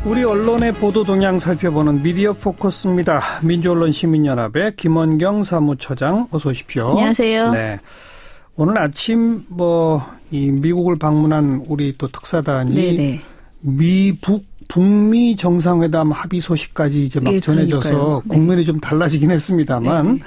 우리 언론의 보도 동향 살펴보는 미디어 포커스입니다. 민주언론 시민연합의 김원경 사무처장 어서 오십시오. 안녕하세요. 네. 오늘 아침 이 미국을 방문한 우리 또 특사단이 네네. 북미 정상회담 합의 소식까지 이제 막 전해져서 국면이 좀 달라지긴 했습니다만 네네.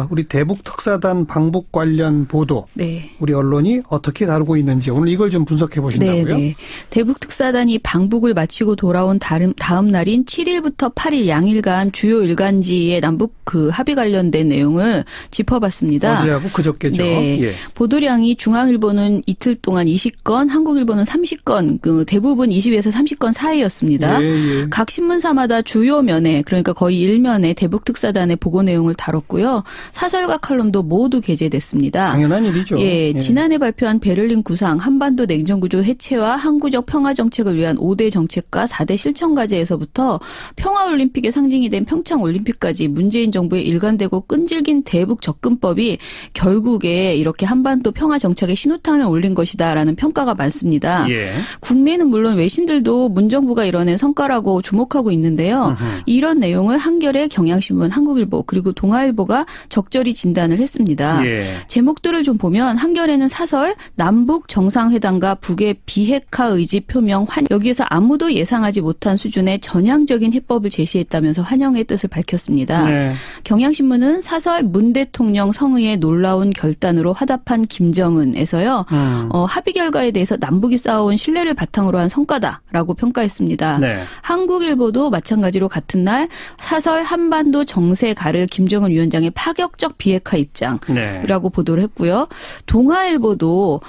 우리 대북 특사단 방북 관련 보도 네. 우리 언론이 어떻게 다루고 있는지 오늘 이걸 좀 분석해 보신다고요? 네. 대북 특사단이 방북을 마치고 돌아온 다음 날인 7일부터 8일 양일간 주요 일간지의 남북 합의 관련된 내용을 짚어봤습니다. 어제하고 그저께죠. 네. 예. 보도량이 중앙일보는 이틀 동안 20건, 한국일보는 30건, 대부분 20에서 30건 사이였습니다. 예. 각 신문사마다 주요 면에 그러니까 거의 일면에 대북 특사단의 보고 내용을 다뤘고요. 사설과 칼럼도 모두 게재됐습니다. 당연한 일이죠. 예, 지난해 발표한 베를린 구상 한반도 냉전구조 해체와 항구적 평화 정책을 위한 5대 정책과 4대 실천 과제에서부터 평화올림픽의 상징이 된 평창올림픽까지 문재인 정부의 일관되고 끈질긴 대북 접근법이 결국에 이렇게 한반도 평화 정책에 신호탄을 올린 것이다라는 평가가 많습니다. 예. 국내는 물론 외신들도 문 정부가 이뤄낸 성과라고 주목하고 있는데요. 이런 내용을 한겨레, 경향신문, 한국일보 그리고 동아일보가 적절히 진단을 했습니다. 예. 제목들을 좀 보면 한겨레는 사설 남북 정상회담과 북의 비핵화 의지 표명 여기에서 아무도 예상하지 못한 수준의 전향적인 해법을 제시했다면서 환영의 뜻을 밝혔습니다. 네. 경향신문은 사설 문 대통령 성의의 놀라운 결단으로 화답한 김정은에서요. 합의 결과에 대해서 남북이 쌓아온 신뢰를 바탕으로 한 성과다라고 평가했습니다. 네. 한국일보도 마찬가지로 같은 날 사설 한반도 정세 가를 김정은 위원장의 파격적 비핵화 입장이라고 네. 보도를 했고요. 동아일보도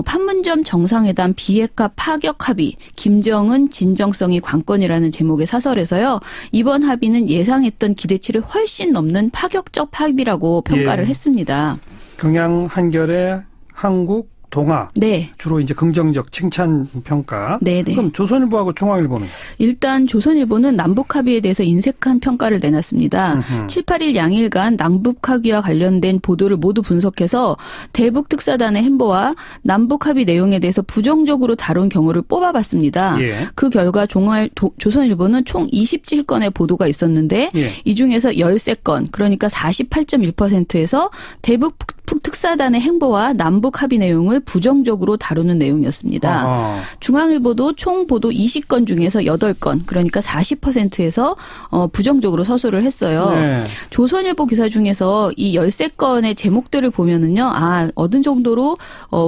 판문점 정상회담 비핵화 파격 합의 김정은 진정성이 관건이라는 제목의 사설에서요. 이번 합의는 예상했던 기대치를 훨씬 넘는 파격적 합의라고 평가를 했습니다. 경향, 한겨레, 한국, 동아. 네. 주로 이제 긍정적 칭찬 평가. 네네. 그럼 조선일보하고 중앙일보는? 일단 조선일보는 남북 합의에 대해서 인색한 평가를 내놨습니다. 7, 8일 양일간 남북 합의와 관련된 보도를 모두 분석해서 대북 특사단의 행보와 남북 합의 내용에 대해서 부정적으로 다룬 경우를 뽑아봤습니다. 예. 그 결과 조선일보는 총 27건의 보도가 있었는데 예. 이 중에서 13건 그러니까 48.1%에서 대북 특사단의 행보와 남북 합의 내용을 부정적으로 다루는 내용이었습니다. 중앙일보도 총 보도 20건 중에서 8건 그러니까 40%에서 부정적으로 서술을 했어요. 네. 조선일보 기사 중에서 이 13건의 제목들을 보면은요. 어느 정도로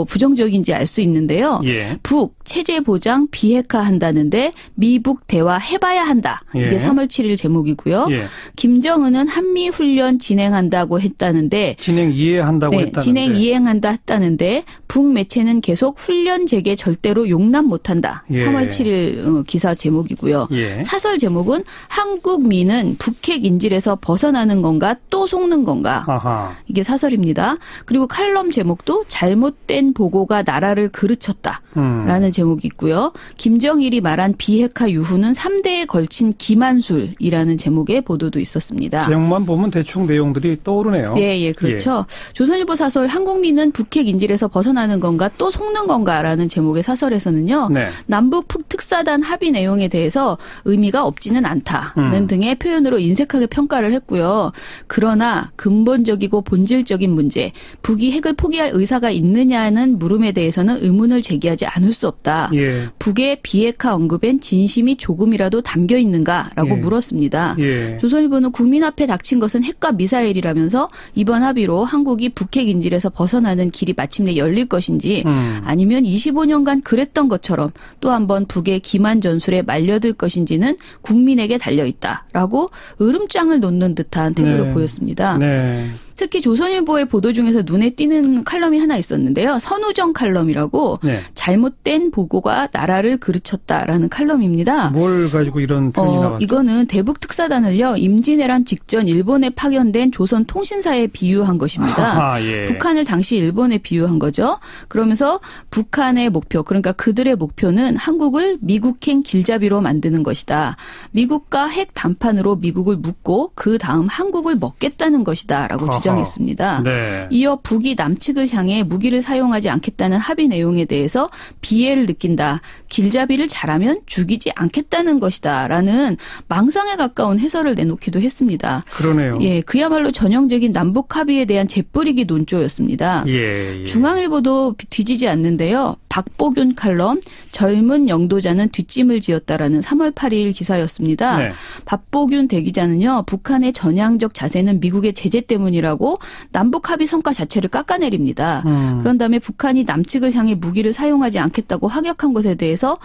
부정적인지 알 수 있는데요. 예. 북 체제 보장 비핵화 한다는데 미북 대화 해봐야 한다. 이게 예. 3월 7일 제목이고요. 예. 김정은은 한미 훈련 진행한다고 했다는데 진행 이해한다고 했다는데. 진행 이행한다 했다는데 북 매체는 계속 훈련 재개 절대로 용납 못한다. 예. 3월 7일 기사 제목이고요. 예. 사설 제목은 한국민은 북핵 인질에서 벗어나는 건가 또 속는 건가. 아하. 이게 사설입니다. 그리고 칼럼 제목도 잘못된 보고가 나라를 그르쳤다라는 제목이 있고요. 김정일이 말한 비핵화 유후는 3대에 걸친 기만술이라는 제목의 보도도 있었습니다. 제목만 보면 대충 내용들이 떠오르네요. 예, 그렇죠. 조선일보 사설 한국민은 북핵 인질에서 벗어나는 건가 또 속는 건가라는 제목의 사설에서는요. 네. 남북 특사단 합의 내용에 대해서 의미가 없지는 않다는 등의 표현으로 인색하게 평가를 했고요. 그러나 근본적이고 본질적인 문제, 북이 핵을 포기할 의사가 있느냐는 물음에 대해서는 의문을 제기하지 않을 수 없다. 예. 북의 비핵화 언급엔 진심이 조금이라도 담겨 있는가라고 물었습니다. 예. 조선일보는 국민 앞에 닥친 것은 핵과 미사일이라면서 이번 합의로 한국이 북핵 인질에서 벗어나는 길이 마침내 열릴 것인지 아니면 25년간 그랬던 것처럼 또 한 번 북의 기만 전술에 말려들 것인지는 국민에게 달려있다라고 으름장을 놓는 듯한 태도를 보였습니다. 네. 특히 조선일보의 보도 중에서 눈에 띄는 칼럼이 하나 있었는데요. 선우정 칼럼이라고 네. 잘못된 보고가 나라를 그르쳤다라는 칼럼입니다. 뭘 가지고 이런 표현이 나왔죠? 이거는 대북 특사단을요. 임진왜란 직전 일본에 파견된 조선 통신사에 비유한 것입니다. 예. 북한을 당시 일본에 비유한 거죠. 그러면서 북한의 목표 그러니까 그들의 목표는 한국을 미국행 길잡이로 만드는 것이다. 미국과 핵 담판으로 미국을 묶고 그 다음 한국을 먹겠다는 것이다. 라고 주장했습니다. 규정했습니다. 네. 이어 북이 남측을 향해 무기를 사용하지 않겠다는 합의 내용에 대해서 비애를 느낀다. 길잡이를 잘하면 죽이지 않겠다는 것이다. 라는 망상에 가까운 해설을 내놓기도 했습니다. 그러네요. 예, 그야말로 전형적인 남북 합의에 대한 재뿌리기 논조였습니다. 예. 중앙일보도 뒤지지 않는데요. 박보균 칼럼 젊은 영도자는 뒷짐을 지었다라는 3월 8일 기사였습니다. 네. 박보균 대기자는요. 북한의 전향적 자세는 미국의 제재 때문이라고 남북 합의 성과 자체를 깎아내립니다. 그런 다음에 북한이 남측을 향해 무기를 사용하지 않겠다고 확약한 것에 대해서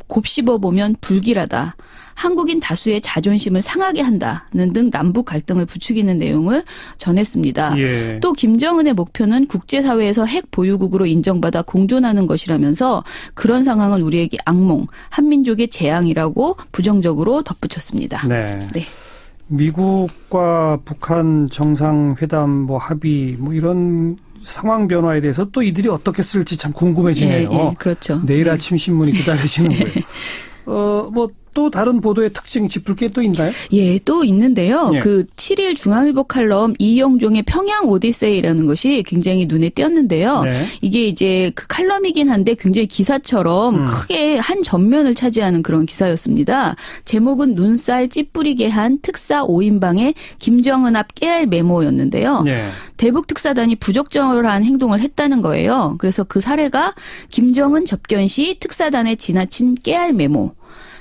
곱씹어보면 불길하다. 한국인 다수의 자존심을 상하게 한다는 등 남북 갈등을 부추기는 내용을 전했습니다. 예. 또 김정은의 목표는 국제사회에서 핵 보유국으로 인정받아 공존하는 것이라면서 그런 상황은 우리에게 악몽, 한민족의 재앙이라고 부정적으로 덧붙였습니다. 네. 네. 미국과 북한 정상회담 뭐 합의 뭐 이런 상황 변화에 대해서 또 이들이 어떻게 쓸지 참 궁금해지네요. 예, 그렇죠. 내일 아침 신문이 기다려지는 거예요. 뭐 또 다른 보도의 특징 짚을 게 또 있나요? 예, 또 있는데요. 예. 그 7일 중앙일보 칼럼 이영종의 평양 오디세이라는 것이 굉장히 눈에 띄었는데요. 네. 이게 이제 그 칼럼이긴 한데 굉장히 기사처럼 크게 한 전면을 차지하는 그런 기사였습니다. 제목은 눈살 찌푸리게 한 특사 5인방의 김정은 앞 깨알 메모였는데요. 네. 대북 특사단이 부적절한 행동을 했다는 거예요. 그래서 그 사례가 김정은 접견 시 특사단에 지나친 깨알 메모,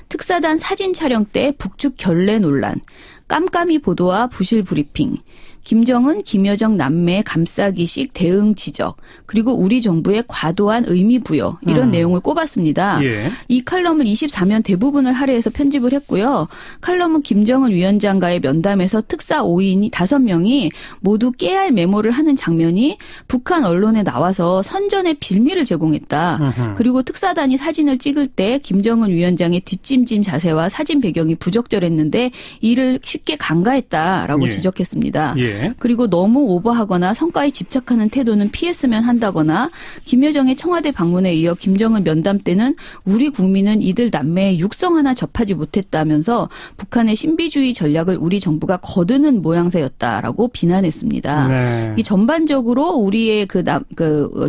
특사단 사진 촬영 때 북측 결례 논란, 깜깜이 보도와 부실 브리핑, 김정은, 김여정 남매 감싸기식 대응 지적, 그리고 우리 정부의 과도한 의미 부여 이런 내용을 꼽았습니다. 예. 이 칼럼을 24면 대부분을 할애해서 편집을 했고요. 칼럼은 김정은 위원장과의 면담에서 특사 5인이 5명이 모두 깨알 메모를 하는 장면이 북한 언론에 나와서 선전의 빌미를 제공했다. 그리고 특사단이 사진을 찍을 때 김정은 위원장의 뒷짐짐 자세와 사진 배경이 부적절했는데 이를 쉽게 간과했다라고 예. 지적했습니다. 예. 그리고 너무 오버하거나 성과에 집착하는 태도는 피했으면 한다거나 김여정의 청와대 방문에 이어 김정은 면담 때는 우리 국민은 이들 남매의 육성 하나 접하지 못했다면서 북한의 신비주의 전략을 우리 정부가 거드는 모양새였다라고 비난했습니다. 네. 이 전반적으로 우리의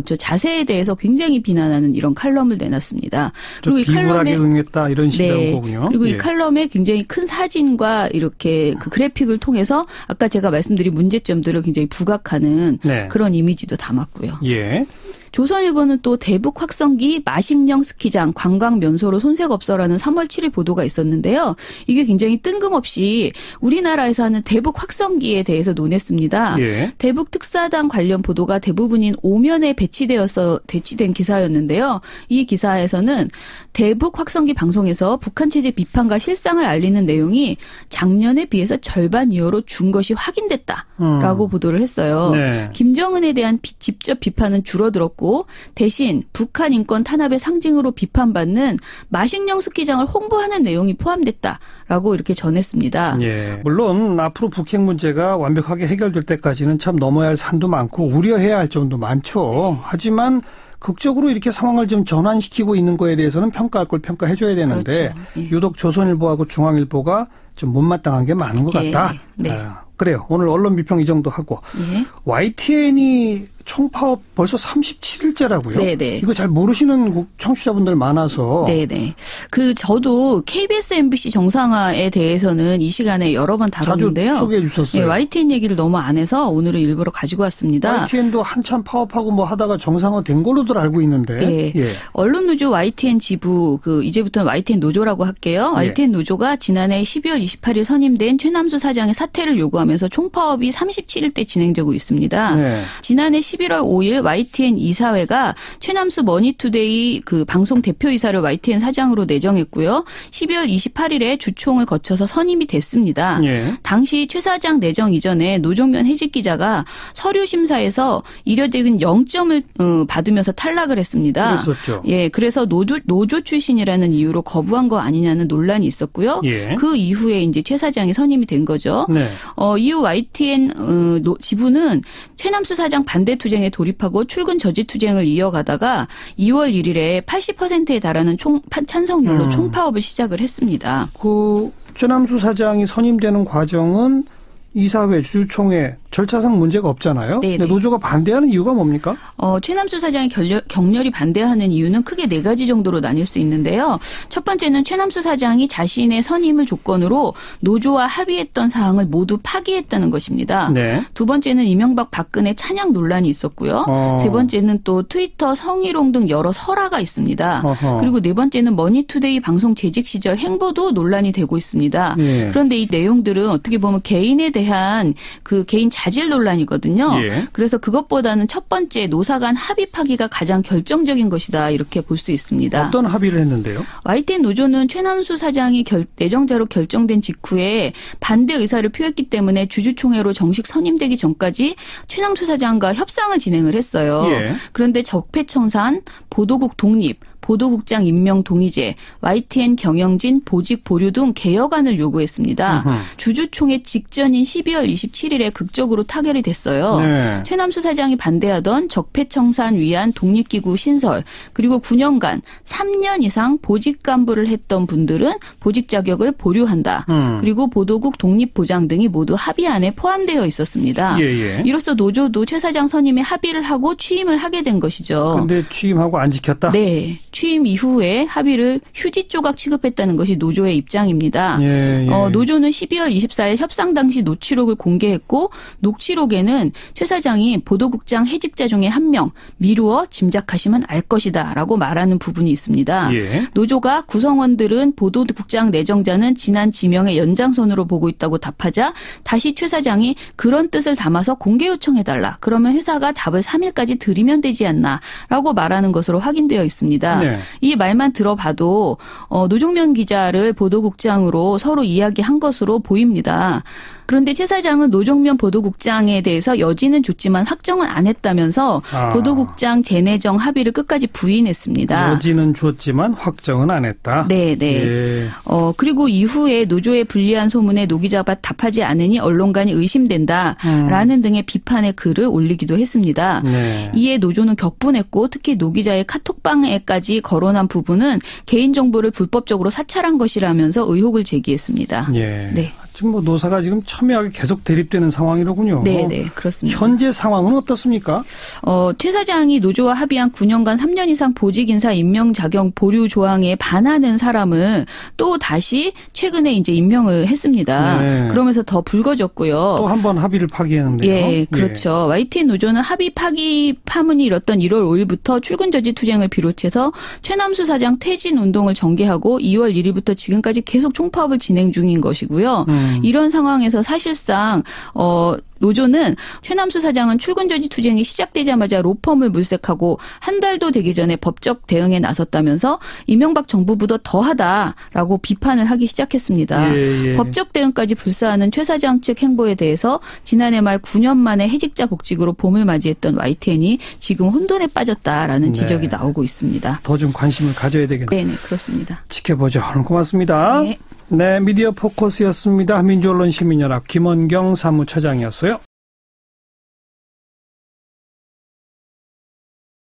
저 자세에 대해서 굉장히 비난하는 이런 칼럼을 내놨습니다. 그리고 이 비굴하게 응했다 이런 식이라는 네. 거군요. 그리고 예. 이 칼럼에 굉장히 큰 사진과 이렇게 그 그래픽을 통해서 아까 제가 말씀드린 문제점들을 굉장히 부각하는 네. 그런 이미지도 담았고요. 예. 조선일보는 또 대북 확성기 마식령 스키장 관광 면소로 손색 없어라는 3월 7일 보도가 있었는데요. 이게 굉장히 뜬금없이 우리나라에서 하는 대북 확성기에 대해서 논했습니다. 예. 대북 특사단 관련 보도가 대부분인 5면에 배치된 기사였는데요. 이 기사에서는 대북 확성기 방송에서 북한 체제 비판과 실상을 알리는 내용이 작년에 비해서 절반 이하로 준 것이 확인됐다라고 보도를 했어요. 네. 김정은에 대한 직접 비판은 줄어들었고 대신 북한 인권 탄압의 상징으로 비판받는 마식령 스키장을 홍보하는 내용이 포함됐다라고 이렇게 전했습니다. 예. 물론 앞으로 북핵 문제가 완벽하게 해결될 때까지는 참 넘어야 할 산도 많고 우려해야 할 점도 많죠. 하지만 극적으로 이렇게 상황을 좀 전환시키고 있는 거에 대해서는 평가할 걸 평가해줘야 되는데 그렇죠. 예. 유독 조선일보하고 중앙일보가 좀 못마땅한 게 많은 것 같다. 네. 그래요. 오늘 언론 비평 이 정도 하고 예. YTN이 총파업 벌써 37일째라고요? 네네. 이거 잘 모르시는 청취자분들 많아서. 네네. 저도 KBS, MBC 정상화에 대해서는 이 시간에 여러 번 다뤘는데요. 자주 소개해 주셨어요. 네, YTN 얘기를 너무 안 해서 오늘은 일부러 가지고 왔습니다. YTN도 한참 파업하고 뭐 하다가 정상화 된 걸로들 알고 있는데. 네. 예. 언론노조 YTN 지부, 이제부터는 YTN 노조라고 할게요. YTN 노조가 지난해 12월 28일 선임된 최남수 사장의 사퇴를 요구하면서 총파업이 37일째 진행되고 있습니다. 네. 지난해 11월 5일 YTN 이사회가 최남수 머니투데이 방송 대표이사를 YTN 사장으로 내정했고요. 12월 28일에 주총을 거쳐서 선임이 됐습니다. 예. 당시 최 사장 내정 이전에 노종면 해직 기자가 서류 심사에서 이례적인 0점을 받으면서 탈락을 했습니다. 그랬었죠. 예, 그래서 노조 출신이라는 이유로 거부한 거 아니냐는 논란이 있었고요. 예. 그 이후에 이제 최 사장이 선임이 된 거죠. 네. 이후 YTN 지부는 최남수 사장 반대 투쟁에 돌입하고 출근 저지 투쟁을 이어가다가 2월 1일에 80%에 달하는 찬성률로 총파업을 시작을 했습니다. 최남수 사장이 선임되는 과정은 이사회, 주주총회 절차상 문제가 없잖아요. 네네. 근데 노조가 반대하는 이유가 뭡니까? 최남수 사장이 격렬히 반대하는 이유는 크게 4가지 정도로 나뉠 수 있는데요. 첫 번째는 최남수 사장이 자신의 선임을 조건으로 노조와 합의했던 사항을 모두 파기했다는 것입니다. 네. 두 번째는 이명박 박근혜 찬양 논란이 있었고요. 세 번째는 또 트위터 성희롱 등 여러 설화가 있습니다. 그리고 네 번째는 머니투데이 방송 재직 시절 행보도 논란이 되고 있습니다. 예. 그런데 이 내용들은 어떻게 보면 개인에 대한 그 개인 자질 논란이거든요. 예. 그래서 그것보다는 첫 번째 노사 간 합의 파기가 가장 결정적인 것이다 이렇게 볼 수 있습니다. 어떤 합의를 했는데요? YTN 노조는 최남수 사장이 내정자로 결정된 직후에 반대 의사를 표했기 때문에 주주총회로 정식 선임되기 전까지 최남수 사장과 협상을 진행을 했어요. 예. 그런데 적폐청산, 보도국 독립, 보도국장 임명 동의제, YTN 경영진 보직 보류 등 개혁안을 요구했습니다. 주주총회 직전인 12월 27일에 극적으로 타결이 됐어요. 네. 최남수 사장이 반대하던 적폐청산 위한 독립기구 신설, 그리고 9년간 3년 이상 보직 간부를 했던 분들은 보직 자격을 보류한다. 그리고 보도국 독립보장 등이 모두 합의안에 포함되어 있었습니다. 예. 이로써 노조도 최 사장 선임에 합의를 하고 취임을 하게 된 것이죠. 그런데 취임하고 안 지켰다? 네. 취임 이후에 합의를 휴지 조각 취급했다는 것이 노조의 입장입니다. 예. 노조는 12월 24일 협상 당시 녹취록을 공개했고 녹취록에는 최 사장이 보도국장 해직자 중에 한 명 미루어 짐작하시면 알 것이다 라고 말하는 부분이 있습니다. 예. 노조가 구성원들은 보도국장 내정자는 지난 지명의 연장선으로 보고 있다고 답하자 다시 최 사장이 그런 뜻을 담아서 공개 요청해달라. 그러면 회사가 답을 3일까지 드리면 되지 않나 라고 말하는 것으로 확인되어 있습니다. 네. 이 말만 들어봐도 노종면 기자를 보도국장으로 서로 이야기한 것으로 보입니다. 그런데 최 사장은 노종면 보도국장에 대해서 여지는 줬지만 확정은 안 했다면서 보도국장 재내정 합의를 끝까지 부인했습니다. 여지는 줬지만 확정은 안 했다. 네. 예. 그리고 이후에 노조의 불리한 소문에 노 기자가 답하지 않으니 언론관이 의심된다라는 등의 비판의 글을 올리기도 했습니다. 네. 이에 노조는 격분했고 특히 노 기자의 카톡방에까지 거론한 부분은 개인정보를 불법적으로 사찰한 것이라면서 의혹을 제기했습니다. 예. 네. 지금 뭐 노사가 지금 첨예하게 계속 대립되는 상황이로군요. 네, 그렇습니다. 현재 상황은 어떻습니까? 최 사장이 노조와 합의한 9년간 3년 이상 보직 인사 임명 자격 보류 조항에 반하는 사람을 또 다시 최근에 이제 임명을 했습니다. 네. 그러면서 더 불거졌고요. 또 한 번 합의를 파기했는데요. 예, 그렇죠. YTN 노조는 합의 파기 파문이 일었던 1월 5일부터 출근 저지 투쟁을 비롯해서 최남수 사장 퇴진 운동을 전개하고 2월 1일부터 지금까지 계속 총파업을 진행 중인 것이고요. 이런 상황에서 사실상 노조는 최남수 사장은 출근 저지 투쟁이 시작되자마자 로펌을 물색하고 한 달도 되기 전에 법적 대응에 나섰다면서 이명박 정부보다 더하다라고 비판을 하기 시작했습니다. 예. 법적 대응까지 불사하는 최 사장 측 행보에 대해서 지난해 말 9년 만에 해직자 복직으로 봄을 맞이했던 YTN이 지금 혼돈에 빠졌다라는 지적이 나오고 있습니다. 더 좀 관심을 가져야 되겠네요. 네, 그렇습니다. 지켜보죠. 오늘 고맙습니다. 네. 네, 미디어 포커스였습니다. 민주언론시민연합 김원경 사무처장이었어요.